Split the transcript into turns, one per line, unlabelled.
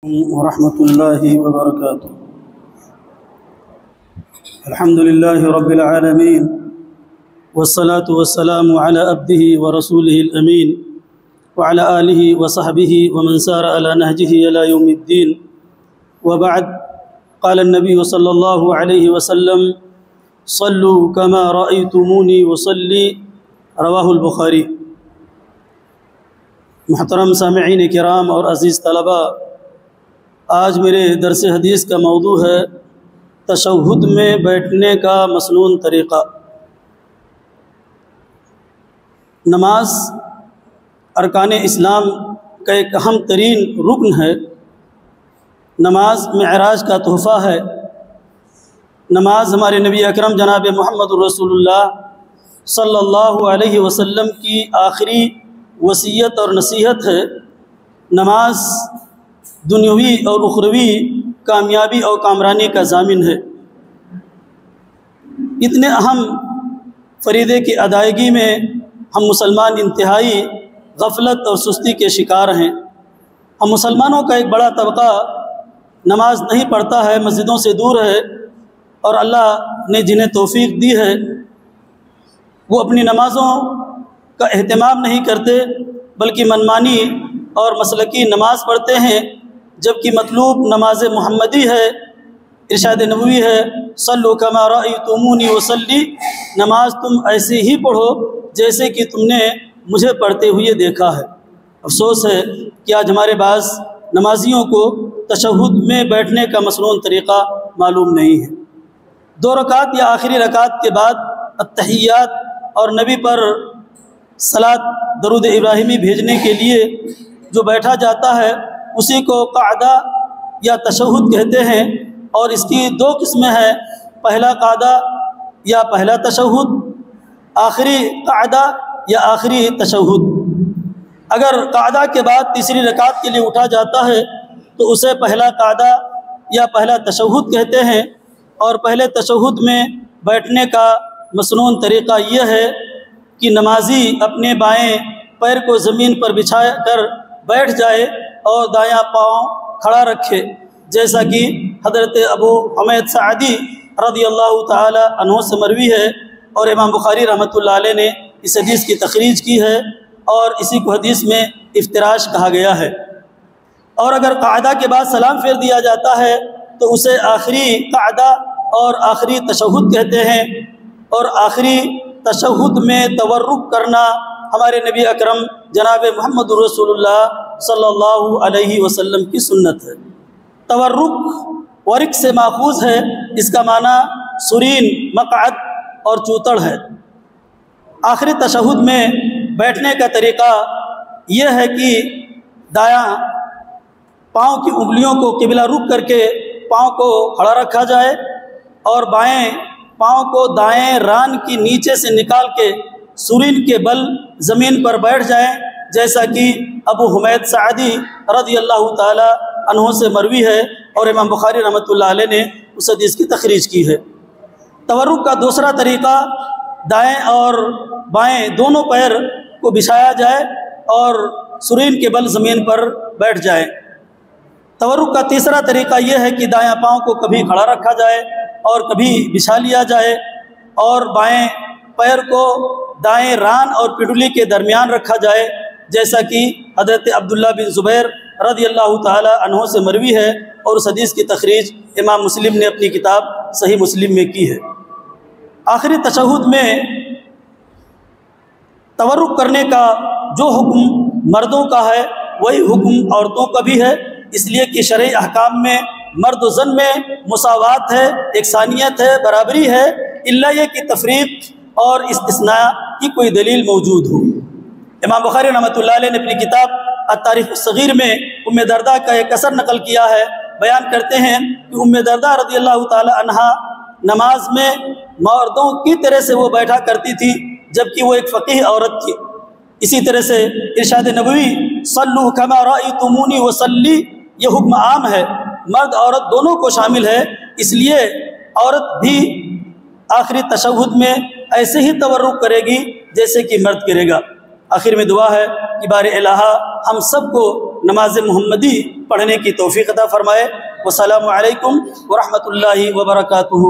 ورحمۃ اللہ وبرکاتہ۔ الحمد للہ رب العالمین والصلاة والسلام علی عبدہ ورسولہ الامین وعلی آلہ وصحبہ ومن سار علی نہجہ الی یوم الدین، وبعد، قال النبی صلی اللہ علیہ وسلم: صلوا کما رأیتمونی وصلی، رواہ البخاری۔ محترم سامعین کرام اور عزیز طلباء، آج میرے درس حدیث کا موضوع ہے تشہد میں بیٹھنے کا مسنون طریقہ۔ نماز ارکان اسلام کا ایک اہم ترین رکن ہے۔ نماز معراج کا تحفہ ہے۔ نماز ہمارے نبی اکرم جناب محمد رسول اللہ صلی اللہ علیہ وسلم کی آخری وصیت اور نصیحت ہے۔ نماز دنیاوی اور اخروی کامیابی اور کامرانی کا ضامن ہے۔ اتنے اہم فریضے کی ادائیگی میں ہم مسلمان انتہائی غفلت اور سستی کے شکار ہیں۔ ہم مسلمانوں کا ایک بڑا طبقہ نماز نہیں پڑھتا ہے، مسجدوں سے دور ہے، اور اللہ نے جنہیں توفیق دی ہے وہ اپنی نمازوں کا اہتمام نہیں کرتے، بلکہ منمانی اور مسلکی نماز پڑھتے ہیں، جبکہ مطلوب نماز محمدی ہے، ارشاد نبوی ہے: صلوا کما رأیتمونی وصلی، نماز تم ایسے ہی پڑھو جیسے کہ تم نے مجھے پڑھتے ہوئے دیکھا ہے۔ افسوس ہے کہ آج ہمارے بعض نمازیوں کو تشہد میں بیٹھنے کا مسنون طریقہ معلوم نہیں ہے۔ 2 رکعت یا آخری رکعت کے بعد التحیات اور نبی پر صلاۃ درود ابراہیمی بھیجنے کے لیے جو بیٹھا جاتا ہے اسی کو قعدہ یا تشہد کہتے ہیں، اور اس کی 2 قسمیں ہیں: پہلا قعدہ یا پہلا تشہد، آخری قعدہ یا آخری تشہد۔ اگر قعدہ کے بعد تیسری رکعت کے لیے اٹھا جاتا ہے تو اسے پہلا قعدہ یا پہلا تشہد کہتے ہیں، اور پہلے تشہد میں بیٹھنے کا مسنون طریقہ یہ ہے کہ نمازی اپنے بائیں پیر کو زمین پر بچھا کر بیٹھ جائے اور دایاں پاؤں کھڑا رکھے، جیسا کہ حضرت ابو حمید سعدی رضی اللہ تعالی عنہ سے مروی ہے، اور امام بخاری رحمۃ اللہ علیہ نے اس حدیث کی تخریج کی ہے، اور اسی کو حدیث میں افتراش کہا گیا ہے۔ اور اگر قعدہ کے بعد سلام پھیر دیا جاتا ہے تو اسے آخری قعدہ اور آخری تشہد کہتے ہیں، اور آخری تشہد میں تورک کرنا ہمارے نبی اکرم جناب محمد رسول اللہ صلی اللہ علیہ وسلم کی سنت ہے۔ تورک ورک سے ماخوذ ہے، اس کا معنی سرین، مقعد اور چوتڑ ہے۔ آخری تشہد میں بیٹھنے کا طریقہ یہ ہے کہ دایاں پاؤں کی انگلیوں کو قبلہ رخ کر کے پاؤں کو کھڑا رکھا جائے، اور بائیں پاؤں کو دائیں ران کی نیچے سے نکال کے سرین کے بل زمین پر بیٹھ جائیں، جیسا کہ ابو حمید سعدی رضی اللہ تعالی عنہ سے مروی ہے، اور امام بخاری رحمۃ اللہ علیہ نے اس حدیث کی تخریج کی ہے۔ تورک کا دوسرا طریقہ دائیں اور بائیں دونوں پیر کو بچھایا جائے اور سرین کے بل زمین پر بیٹھ جائے۔ تورک کا تیسرا طریقہ یہ ہے کہ دایاں پاؤں کو کبھی کھڑا رکھا جائے اور کبھی بچھا لیا جائے، اور بائیں پیر کو دائیں ران اور پڈلی کے درمیان رکھا جائے، جیسا کہ حضرت عبداللہ بن زبیر رضی اللہ تعالی عنہ سے مروی ہے، اور اس حدیث کی تخریج امام مسلم نے اپنی کتاب صحیح مسلم میں کی ہے۔ آخری تشہد میں تورک کرنے کا جو حکم مردوں کا ہے وہی حکم عورتوں کا بھی ہے، اس لیے کہ شرعی احکام میں مرد و زن میں مساوات ہے، یکسانیت ہے، برابری ہے، الا یہ کہ تفریق اور استثناء کی کوئی دلیل موجود ہو۔ امام بخاری رحمۃ اللہ علیہ نے اپنی کتاب التاریخ الصغیر میں ام درداء کا ایک اثر نقل کیا ہے۔ بیان کرتے ہیں کہ ام درداء رضی اللہ تعالی عنہا نماز میں مردوں کی طرح سے وہ بیٹھا کرتی تھی، جبکہ وہ ایک فقیہ عورت تھی۔ اسی طرح سے ارشاد نبوی صلوا کما رأیتمونی وصلی، یہ حکم عام ہے، مرد عورت دونوں کو شامل ہے، اس لیے عورت بھی آخری تشہد میں ایسے ہی تورک کرے گی جیسے کہ مرد کرے گا۔ آخر میں دعا ہے کہ بار الہ ہم سب کو نماز محمدی پڑھنے کی توفیق عطا فرمائے۔ والسلام علیکم ورحمۃ اللہ وبرکاتہ۔